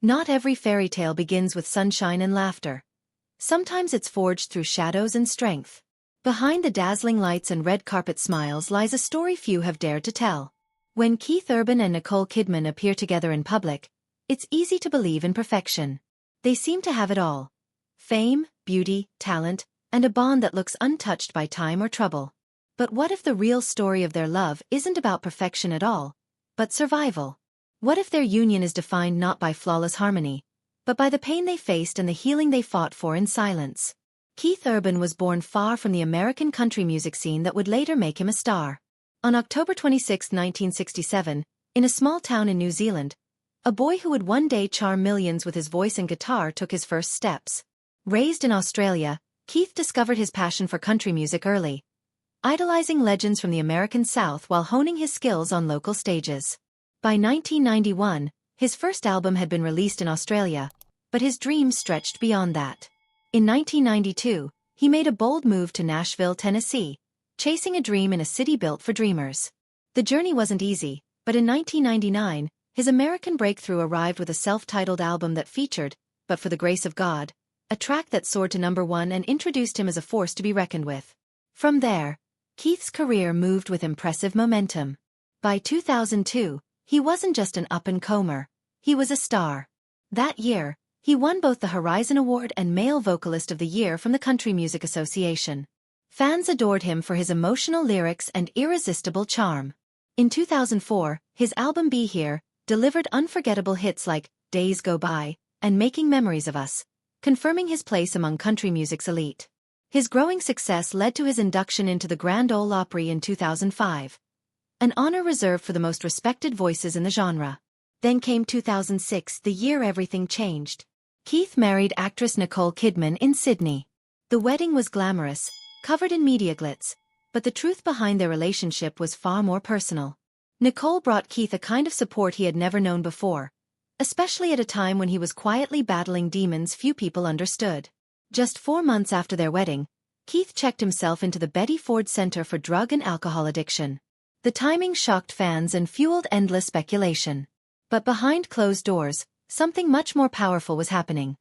Not every fairy tale begins with sunshine and laughter. Sometimes it's forged through shadows and strength. Behind the dazzling lights and red carpet smiles lies a story few have dared to tell. When Keith Urban and Nicole Kidman appear together in public, it's easy to believe in perfection. They seem to have it all: fame, beauty, talent, and a bond that looks untouched by time or trouble. But what if the real story of their love isn't about perfection at all, but survival? What if their union is defined not by flawless harmony, but by the pain they faced and the healing they fought for in silence? Keith Urban was born far from the American country music scene that would later make him a star. On October 26, 1967, in a small town in New Zealand, a boy who would one day charm millions with his voice and guitar took his first steps. Raised in Australia, Keith discovered his passion for country music early, idolizing legends from the American South while honing his skills on local stages. By 1991, his first album had been released in Australia, but his dreams stretched beyond that. In 1992, he made a bold move to Nashville, Tennessee, chasing a dream in a city built for dreamers. The journey wasn't easy, but in 1999, his American breakthrough arrived with a self-titled album that featured "But for the Grace of God," a track that soared to #1 and introduced him as a force to be reckoned with. From there, Keith's career moved with impressive momentum. By 2002, he wasn't just an up-and-comer, he was a star. That year, he won both the Horizon Award and Male Vocalist of the Year from the Country Music Association. Fans adored him for his emotional lyrics and irresistible charm. In 2004, his album Be Here delivered unforgettable hits like Days Go By and Making Memories of Us, confirming his place among country music's elite. His growing success led to his induction into the Grand Ole Opry in 2005, an honor reserved for the most respected voices in the genre. Then came 2006, the year everything changed. Keith married actress Nicole Kidman in Sydney. The wedding was glamorous, covered in media glitz, but the truth behind their relationship was far more personal. Nicole brought Keith a kind of support he had never known before, especially at a time when he was quietly battling demons few people understood. Just 4 months after their wedding, Keith checked himself into the Betty Ford Center for Drug and Alcohol Addiction. The timing shocked fans and fueled endless speculation. But behind closed doors, something much more powerful was happening.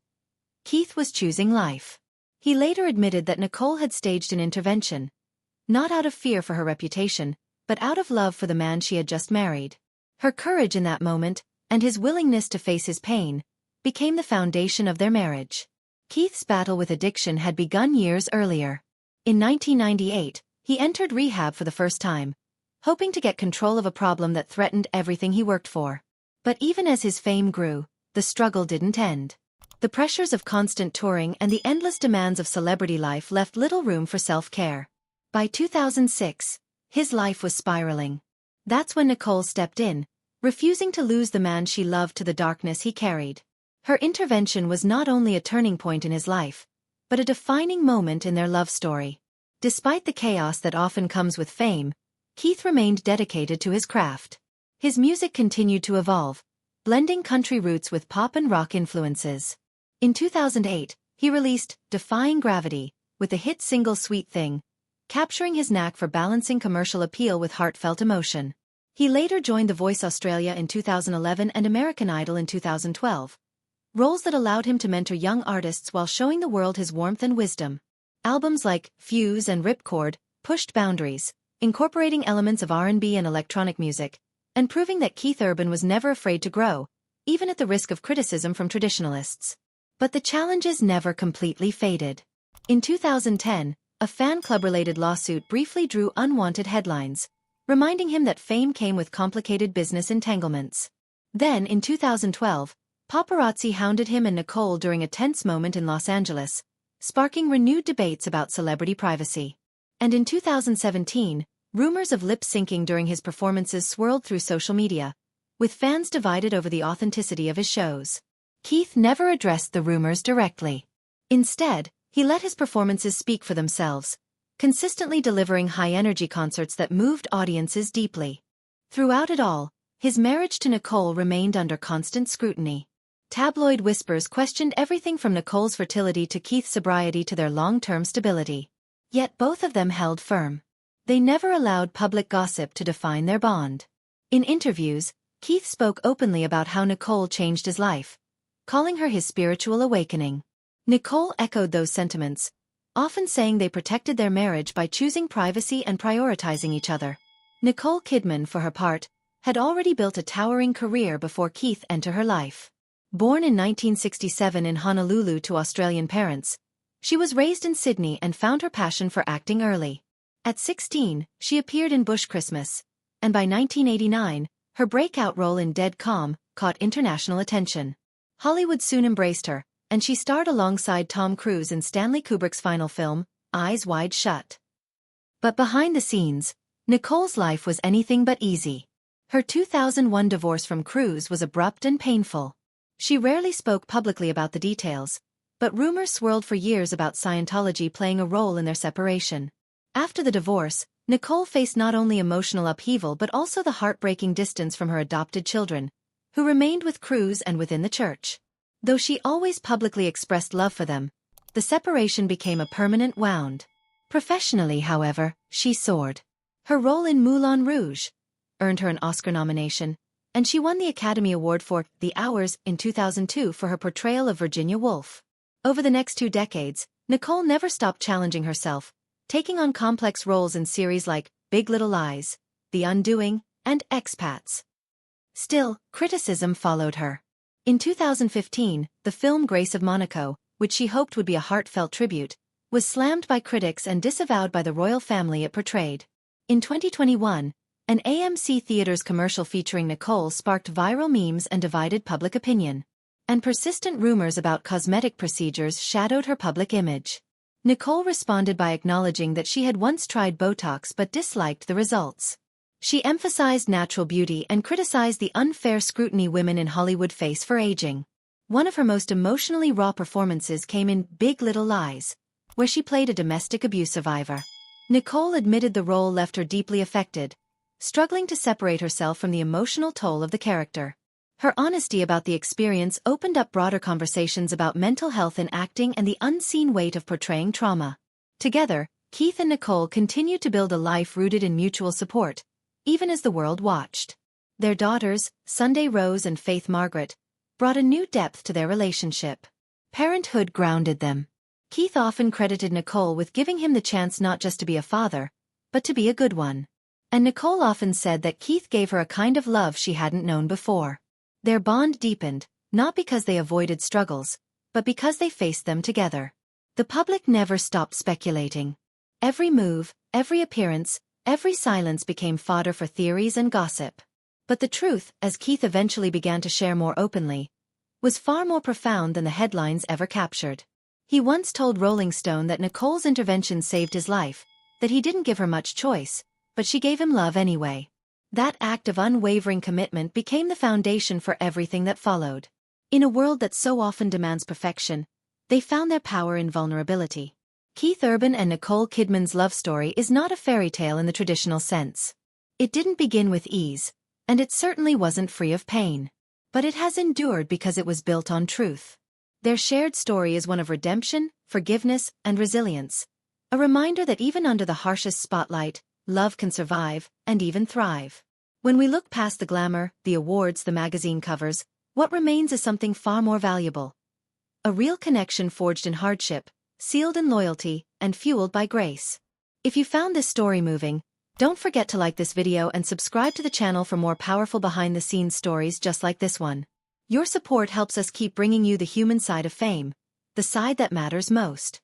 Keith was choosing life. He later admitted that Nicole had staged an intervention, not out of fear for her reputation, but out of love for the man she had just married. Her courage in that moment, and his willingness to face his pain, became the foundation of their marriage. Keith's battle with addiction had begun years earlier. In 1998, he entered rehab for the first time, hoping to get control of a problem that threatened everything he worked for. But even as his fame grew, the struggle didn't end. The pressures of constant touring and the endless demands of celebrity life left little room for self-care. By 2006, his life was spiraling. That's when Nicole stepped in, refusing to lose the man she loved to the darkness he carried. Her intervention was not only a turning point in his life, but a defining moment in their love story. Despite the chaos that often comes with fame, Keith remained dedicated to his craft. His music continued to evolve, blending country roots with pop and rock influences. In 2008, he released Defying Gravity, with the hit single Sweet Thing, capturing his knack for balancing commercial appeal with heartfelt emotion. He later joined The Voice Australia in 2011 and American Idol in 2012, roles that allowed him to mentor young artists while showing the world his warmth and wisdom. Albums like Fuse and Ripcord pushed boundaries, incorporating elements of R&B and electronic music, and proving that Keith Urban was never afraid to grow, even at the risk of criticism from traditionalists. But the challenges never completely faded. In 2010, a fan club-related lawsuit briefly drew unwanted headlines, reminding him that fame came with complicated business entanglements. Then, in 2012, paparazzi hounded him and Nicole during a tense moment in Los Angeles, sparking renewed debates about celebrity privacy. And in 2017, rumors of lip-syncing during his performances swirled through social media, with fans divided over the authenticity of his shows. Keith never addressed the rumors directly. Instead, he let his performances speak for themselves, consistently delivering high-energy concerts that moved audiences deeply. Throughout it all, his marriage to Nicole remained under constant scrutiny. Tabloid whispers questioned everything from Nicole's fertility to Keith's sobriety to their long-term stability. Yet both of them held firm. They never allowed public gossip to define their bond. In interviews, Keith spoke openly about how Nicole changed his life, calling her his spiritual awakening. Nicole echoed those sentiments, often saying they protected their marriage by choosing privacy and prioritizing each other. Nicole Kidman, for her part, had already built a towering career before Keith entered her life. Born in 1967 in Honolulu to Australian parents, she was raised in Sydney and found her passion for acting early. At 16, she appeared in Bush Christmas, and by 1989, her breakout role in Dead Calm caught international attention. Hollywood soon embraced her, and she starred alongside Tom Cruise in Stanley Kubrick's final film, Eyes Wide Shut. But behind the scenes, Nicole's life was anything but easy. Her 2001 divorce from Cruise was abrupt and painful. She rarely spoke publicly about the details, but rumors swirled for years about Scientology playing a role in their separation. After the divorce, Nicole faced not only emotional upheaval but also the heartbreaking distance from her adopted children, who remained with Cruise and within the church. Though she always publicly expressed love for them, the separation became a permanent wound. Professionally, however, she soared. Her role in Moulin Rouge earned her an Oscar nomination, and she won the Academy Award for The Hours in 2002 for her portrayal of Virginia Woolf. Over the next 2 decades, Nicole never stopped challenging herself, taking on complex roles in series like Big Little Lies, The Undoing, and Expats. Still, criticism followed her. In 2015, the film Grace of Monaco, which she hoped would be a heartfelt tribute, was slammed by critics and disavowed by the royal family it portrayed. In 2021, an AMC Theatres commercial featuring Nicole sparked viral memes and divided public opinion. And persistent rumors about cosmetic procedures shadowed her public image. Nicole responded by acknowledging that she had once tried Botox but disliked the results. She emphasized natural beauty and criticized the unfair scrutiny women in Hollywood face for aging. One of her most emotionally raw performances came in Big Little Lies, where she played a domestic abuse survivor. Nicole admitted the role left her deeply affected, struggling to separate herself from the emotional toll of the character. Her honesty about the experience opened up broader conversations about mental health in acting and the unseen weight of portraying trauma. Together, Keith and Nicole continued to build a life rooted in mutual support, even as the world watched. Their daughters, Sunday Rose and Faith Margaret, brought a new depth to their relationship. Parenthood grounded them. Keith often credited Nicole with giving him the chance not just to be a father, but to be a good one. And Nicole often said that Keith gave her a kind of love she hadn't known before. Their bond deepened, not because they avoided struggles, but because they faced them together. The public never stopped speculating. Every move, every appearance, every silence became fodder for theories and gossip. But the truth, as Keith eventually began to share more openly, was far more profound than the headlines ever captured. He once told Rolling Stone that Nicole's intervention saved his life, that he didn't give her much choice, but she gave him love anyway. That act of unwavering commitment became the foundation for everything that followed. In a world that so often demands perfection, they found their power in vulnerability. Keith Urban and Nicole Kidman's love story is not a fairy tale in the traditional sense. It didn't begin with ease, and it certainly wasn't free of pain. But it has endured because it was built on truth. Their shared story is one of redemption, forgiveness, and resilience. A reminder that even under the harshest spotlight, love can survive, and even thrive. When we look past the glamour, the awards, the magazine covers, what remains is something far more valuable. A real connection forged in hardship, sealed in loyalty, and fueled by grace. If you found this story moving, don't forget to like this video and subscribe to the channel for more powerful behind-the-scenes stories just like this one. Your support helps us keep bringing you the human side of fame, the side that matters most.